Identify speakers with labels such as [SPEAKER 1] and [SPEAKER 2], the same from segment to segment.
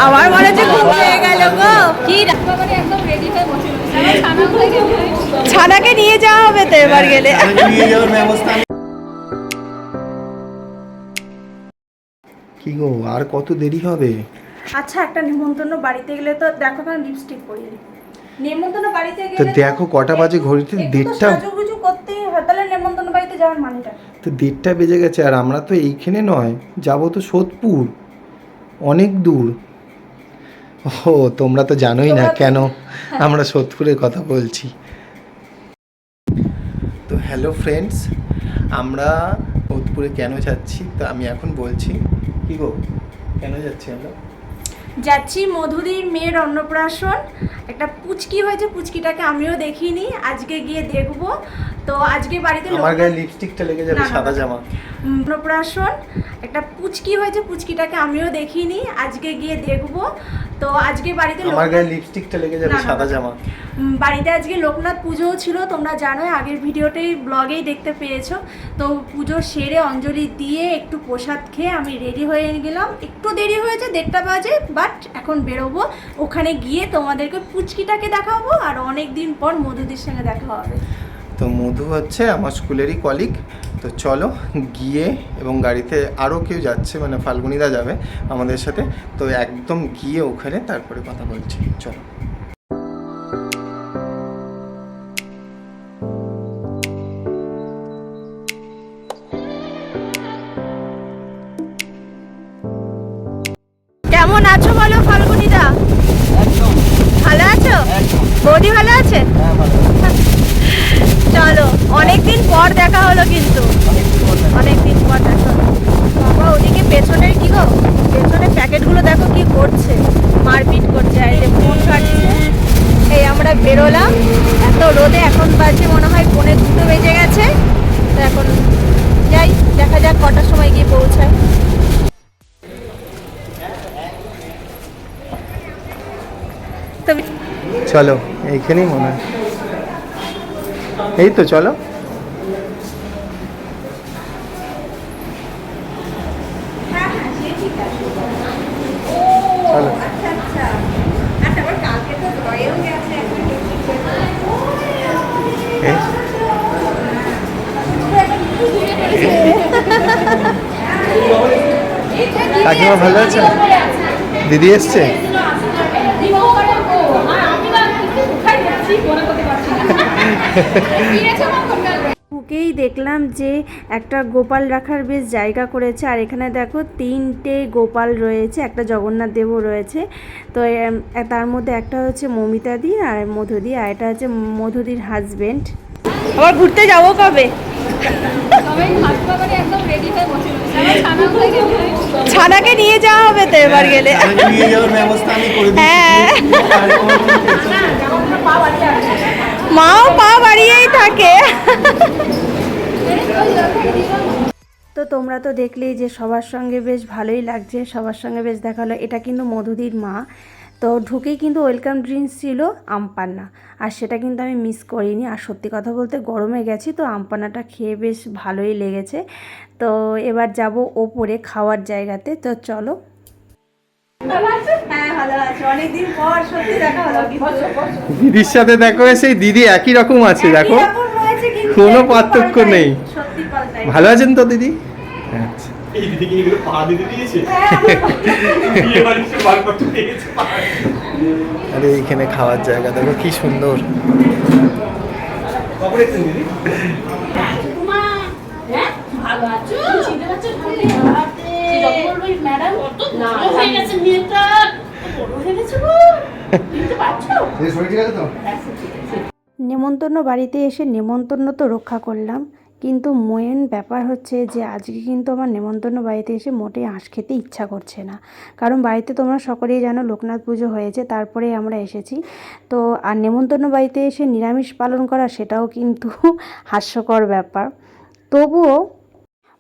[SPEAKER 1] আমার মনে হচ্ছে খুব হয়ে গেল গো। কি ছানাকে নিয়ে যাওয়া হবে তো এবার গেলে।
[SPEAKER 2] কি গো, আর কত দেরি হবে?
[SPEAKER 1] আচ্ছা, একটা নিমন্ত্রণ বাড়িতে গেলে তো দেখো না লিপস্টিক পরিয়ে নিমন্ত্রণ বাড়িতে
[SPEAKER 2] তো
[SPEAKER 1] গেলে
[SPEAKER 2] দেখো কটা বাজে ঘড়িতে, 1:30।
[SPEAKER 1] সাজুগুজু করতেই হয়, তাহলে নিমন্ত্রণ বাড়িতে যাওয়ার মানেটা
[SPEAKER 2] তো 1:30 বেজে গেছে, আর আমরা তো এইখানে নয়, যাবো তো সোদপুর, অনেক দূর। ও তোমরা তো জানোই না কেন আমরা সোদপুরের কথা বলছি। তো হ্যালো ফ্রেন্ডস, আমরা সোদপুরে কেন যাচ্ছি তা আমি এখন বলছি। কি গো, কেন যাচ্ছি আমরা?
[SPEAKER 1] যাচ্ছি মধুদির মেয়ের অন্নপ্রাশন। একটা পুচকি হয়েছে, পুচকিটাকে আমিও দেখিনি, আজকে গিয়ে দেখবো। তো আজকে বাড়িতে
[SPEAKER 2] আমার গায়ে লিপস্টিকটা লেগে যাবে, সাদা জামা।
[SPEAKER 1] অন্নপ্রাশন, একটা পুচকি হয়েছে, পুচকিটাকে আমিও দেখিনি, আজকে গিয়ে দেখবো। তো আজকে বাড়িতে
[SPEAKER 2] আমার গায়ে লিপস্টিকটা লেগে যাবে, সাদা জামা।
[SPEAKER 1] বাড়িতে আজকে লোকনাথ পুজোও ছিল, তোমরা জানোই, আগের ভিডিওতেই ব্লগেই দেখতে পেয়েছো। তো পুজো সেরে অঞ্জলি দিয়ে একটু প্রসাদ খেয়ে আমি রেডি হয়ে গেলাম। একটু দেরি হয়েছে, 1:30 বাজে, বাট এখন বেরোবো। ওখানে গিয়ে তোমাদেরকে পুচকিটাকে দেখাবো, আর অনেক দিন পর মধুদির সঙ্গে দেখা হবে।
[SPEAKER 2] তো মধু হচ্ছে আমার স্কুলেরই কলিগ। তো চলো গিয়ে, এবং গাড়িতে আরও কেউ যাচ্ছে, মানে ফাল্গুনিদা যাবে আমাদের সাথে। তো একদম গিয়ে ওখানে তারপরে কথা বলছি, চলো।
[SPEAKER 1] কেমন আছো বলো ফাল্গুনিদা? ভালো আছো? বৌদি ভালো আছে? চলো, অনেকদিন পর দেখা হলো, কিন্তু অনেকদিন পর দেখা হলো। বাবা, ওদিকে পেছনের কি গো, পেছনের প্যাকেটগুলো দেখো কি করছে, মারপিট করছে, আর এই যে ফোন কাটছে। এই আমরা বেরোলাম এত রোদে, এখন বাজে মনে হয় 1:45 বেজে গেছে। তো এখন যাই, দেখা যাক কটার সময় গিয়ে পৌঁছায়।
[SPEAKER 2] চলো, এইখানেই মনে হয়, এই তো চলো। চলো। কাকিমা ভালো আছে? দিদি এসছে?
[SPEAKER 1] ঢুকেই দেখলাম যে একটা গোপাল রাখার বেশ জায়গা করেছে, আর এখানে দেখো 3টে গোপাল রয়েছে, একটা জগন্নাথ দেবও রয়েছে। তো তার মধ্যে একটা হচ্ছে মমিতাদি আর মধুদি, আর এটা হচ্ছে মধুদির হাজবেন্ড। আবার ঘুরতে যাবো কবে? ছানাকে নিয়ে যাওয়া হবে তো এবার গেলে। হ্যাঁ, মাও পা বাড়িয়েই থাকে। তো তোমরা তো দেখলেই যে সবার সঙ্গে বেশ ভালোই লাগছে, সবার সঙ্গে বেশ দেখা হলো। এটা কিন্তু মধুদির মা। তো ঢুকেই কিন্তু ওয়েলকাম ড্রিঙ্কস ছিল আমপান্না, আর সেটা কিন্তু আমি মিস করিনি। আর সত্যি কথা বলতে গরমে গেছি তো আমপান্নাটা খেয়ে বেশ ভালোই লেগেছে। তো এবার যাব ওপরে খাওয়ার জায়গাতে, তো চলো। হ্যাঁ ভালো আছে, অনেকদিন পর সত্যি দেখা হলো।
[SPEAKER 2] দিদির সাথে দেখো, সেই দিদি একই রকম আছে, দেখো কোনো পার্থক্য নেই। ভালো আছেন তো দিদি? আচ্ছা, আরে এইখানে খাওয়ার জায়গা দেখো কি সুন্দর।
[SPEAKER 1] নেমন্তন্ন বাড়িতে এসে নেমন্তন্ন তো রক্ষা করলাম, কিন্তু মেন ব্যাপার হচ্ছে যে আজকে কিন্তু আমার নেমন্তন্ন বাড়িতে এসে মোটেই আঁশ খেতে ইচ্ছা করছে না। কারণ বাড়িতে তোমরা সকলেই জানো লোকনাথ পুজো হয়েছে, তারপরেই আমরা এসেছি। তো আর নেমন্তন্ন বাড়িতে এসে নিরামিষ পালন করা, সেটাও কিন্তু হাস্যকর ব্যাপার। তবুও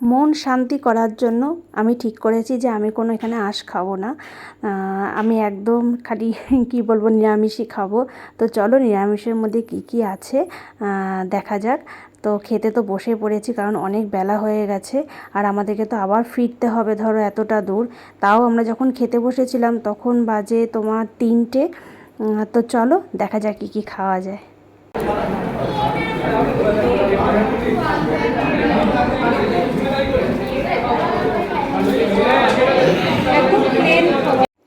[SPEAKER 1] মন শান্তি করার জন্য আমি ঠিক করেছি যে আমি কোনো এখানে আঁশ খাবো না। আমি একদম খালি কি বলবো, নিরামিষই খাবো। তো চলো নিরামিষের মধ্যে কি কি আছে দেখা যাক। তো খেতে তো বসে পড়েছি, কারণ অনেক বেলা হয়ে গেছে আর আমাদেরকে তো আবার ফিরতে হবে ধরো এতটা দূর। তাও আমরা যখন খেতে বসেছিলাম তখন বাজে তোমার 3টে। তো চলো দেখা যাক কী কী খাওয়া যায়।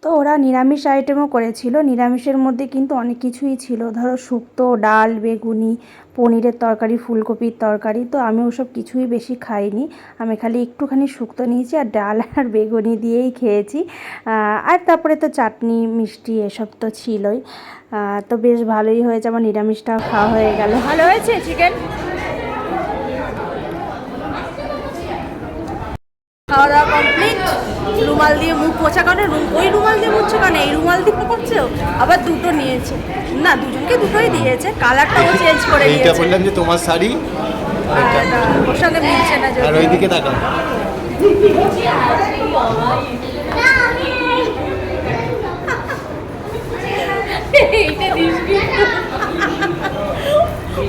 [SPEAKER 1] তো ওরা নিরামিষ আইটেমও করেছিল, নিরামিষের মধ্যে কিন্তু অনেক কিছুই ছিল, ধরো শুক্তো, ডাল, বেগুনি, পনিরের তরকারি, ফুলকপির তরকারি। তো আমি ওসব কিছুই বেশি খাইনি, আমি খালি একটুখানি শুক্তো নিয়েছি আর ডাল আর বেগুনি দিয়েই খেয়েছি। আর তারপরে তো চাটনি, মিষ্টি এসব তো ছিলই। তো বেশ ভালোই হয়েছে, আমার নিরামিষটাও খাওয়া হয়ে গেল। ভালো হয়েছে চিকেন।
[SPEAKER 3] খাওয়া দাওয়া কমপ্লিট। রুমাল দিয়ে মুখ পোছা, কারণ ওই রুমাল দিয়ে মুছছো কেন, এই রুমাল দিয়ে করছো। আবার দুটো নিয়েছে, না দুজনকে দুটোই দিয়েছে, কালারটাও চেঞ্জ করে
[SPEAKER 2] এইটা
[SPEAKER 3] দিয়েছে।
[SPEAKER 2] বললাম যে তোমার শাড়ি
[SPEAKER 3] ওর সঙ্গে মিলছে না
[SPEAKER 2] আর ওইদিকে তাকাও।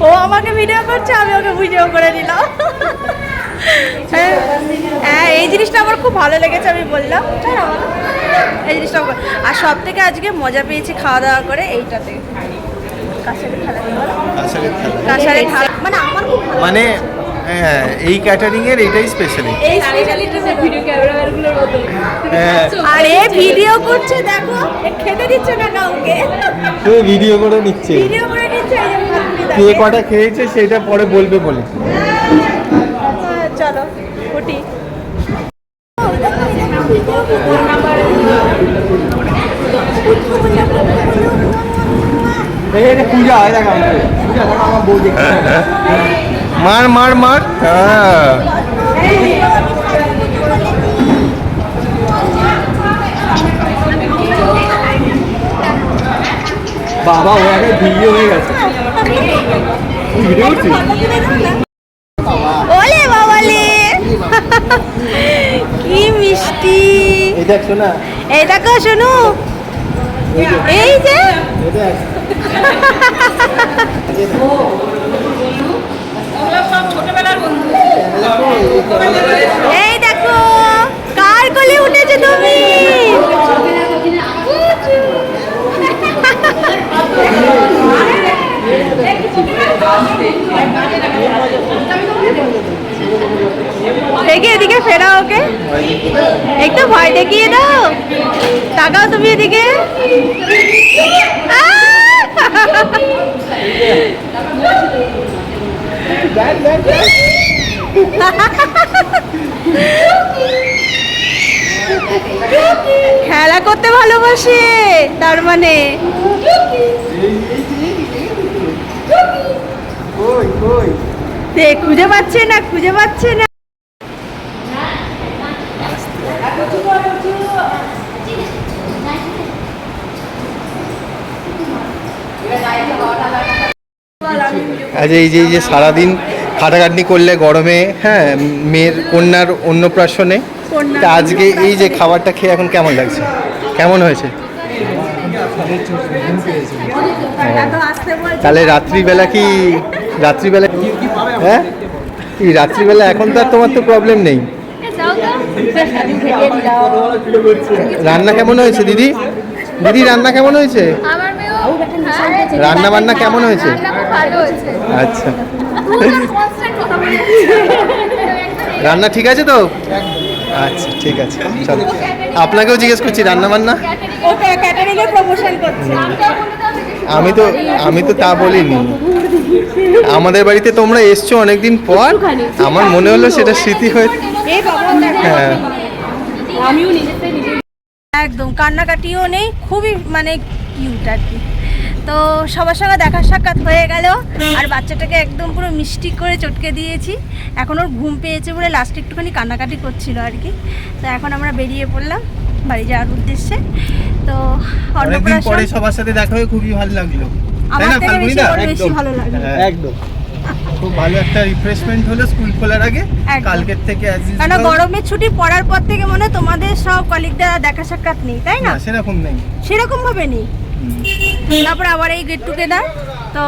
[SPEAKER 3] ও আমাকে ভিডিও করছে, আমি ওকে ভিডিও করে নিলাম। হ্যাঁ এই জিনিসটা আমার খুব ভালো লেগেছে, আমি বললাম এই জিনিসটা। আর সব থেকে আজকে মজা পেয়েছি খাওয়া দাওয়া করে এইটাতে, কাঁসারের থালা। মানে আমার খুব ভালো
[SPEAKER 2] মানে হ্যাঁ, এই ক্যাটারিং এর এটাই স্পেশালি।
[SPEAKER 3] এই স্পেশালিটিটা ভিডিও ক্যামেরাগুলোর মতো।
[SPEAKER 2] হ্যাঁ,
[SPEAKER 3] আর এ ভিডিও করছে, দেখো খেতে দিচ্ছে না কাউকে,
[SPEAKER 2] ভিডিও করে নিচ্ছে।
[SPEAKER 3] ভিডিও করে নিচ্ছে। এই যে ভাতগুলি
[SPEAKER 2] কে
[SPEAKER 3] দেখো।
[SPEAKER 2] কটা খেয়েছে সেটা পরে বলবে বলে।
[SPEAKER 3] চলো উঠি।
[SPEAKER 2] পূজা হয় দেখা আমার বউ দেখে মার মার মার। হ্যাঁ বাবা, ও আগে ভিডিও হয়ে গেছে। ভিডিও করছিস?
[SPEAKER 3] ওলে বাবালে, কি মিষ্টি।
[SPEAKER 2] এই দেখ শোনা,
[SPEAKER 3] এই দেখো শোনো, এই যে
[SPEAKER 2] এই দেখ।
[SPEAKER 3] এই দেখো কার কোলে উঠেছো তুমি। দেখে এদিকে ফেরা ওকে, একটু ভয় দেখিয়ে দাও, তাকাও তুমি এদিকে। খেলা করতে ভালোবাসে তার মানে। খুঁজে পাচ্ছে না, খুঁজে পাচ্ছে না।
[SPEAKER 2] আচ্ছা, এই যে সারাদিন খাটাখাটনি করলে গরমে, হ্যাঁ, মেয়ের কন্যার অন্নপ্রাশনে, তা আজকে এই যে খাবারটা খেয়ে এখন কেমন লাগছে, কেমন হয়েছে? তাহলে রাত্রিবেলা হ্যাঁ, এই রাত্রিবেলা এখন তো আর তোমার তো প্রবলেম নেই। রান্না কেমন হয়েছে দিদি? দিদি রান্না কেমন হয়েছে? রান্না বান্না কেমন হয়েছে? আচ্ছা, রান্না ঠিক আছে তো? আচ্ছা ঠিক আছে, চলো। আপনাকেও জিজ্ঞেস করছি রান্না বান্না। আমি তো তা বলিনি। আমাদের বাড়িতে তোমরা এসছো অনেকদিন পর, আমার মনে হলো সেটা স্মৃতি হয়ে। হ্যাঁ
[SPEAKER 3] একদম কান্নাকাটিও নেই, খুবই মানে কিউট আর কি। তো সবার সঙ্গে দেখা সাক্ষাৎ হয়ে গেল, আর বাচ্চাটাকে একদম পুরো মিষ্টি করে চটকে দিয়েছি। এখন ওর ঘুম পেয়েছে বলে লাস্টে একটুখানি কান্নাকাটি করছিল আর কি। তো এখন আমরা বেরিয়ে পড়লাম বাড়ি যাওয়ার উদ্দেশ্যে। তো
[SPEAKER 2] অনেকদিন পরে সবার সাথে দেখা হয়ে খুবই ভালো লাগলো, তাই
[SPEAKER 3] আমার
[SPEAKER 2] না
[SPEAKER 3] থেকে
[SPEAKER 2] ফাল্গুনিদা?
[SPEAKER 3] বেশি ভালো লাগলো।
[SPEAKER 2] একদম খুব ভালো একটা রিফ্রেশমেন্ট হলো স্কুল খোলার আগে,
[SPEAKER 3] একদম।
[SPEAKER 2] কালকের থেকে
[SPEAKER 3] কারণ গরমের ছুটি পড়ার পর থেকে মনে হয় তোমাদের সব কলিগদের দেখা সাক্ষাৎ নেই, তাই না?
[SPEAKER 2] সেরকম নেই,
[SPEAKER 3] সেরকম ভাবে নেই। তারপর আবার এই গেট টুগেদার, তো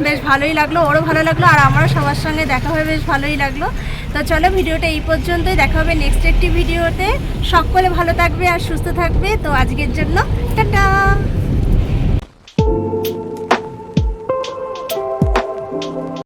[SPEAKER 3] বেশ ভালোই লাগলো, ওরও ভালো লাগলো আর আমারও সবার সঙ্গে দেখা হয়ে বেশ ভালোই লাগলো। তো চলো ভিডিওটা এই পর্যন্তই, দেখা হবে নেক্সট একটি ভিডিওতে। সকলে ভালো থাকবে আর সুস্থ থাকবে। তো আজকের জন্য টাটা।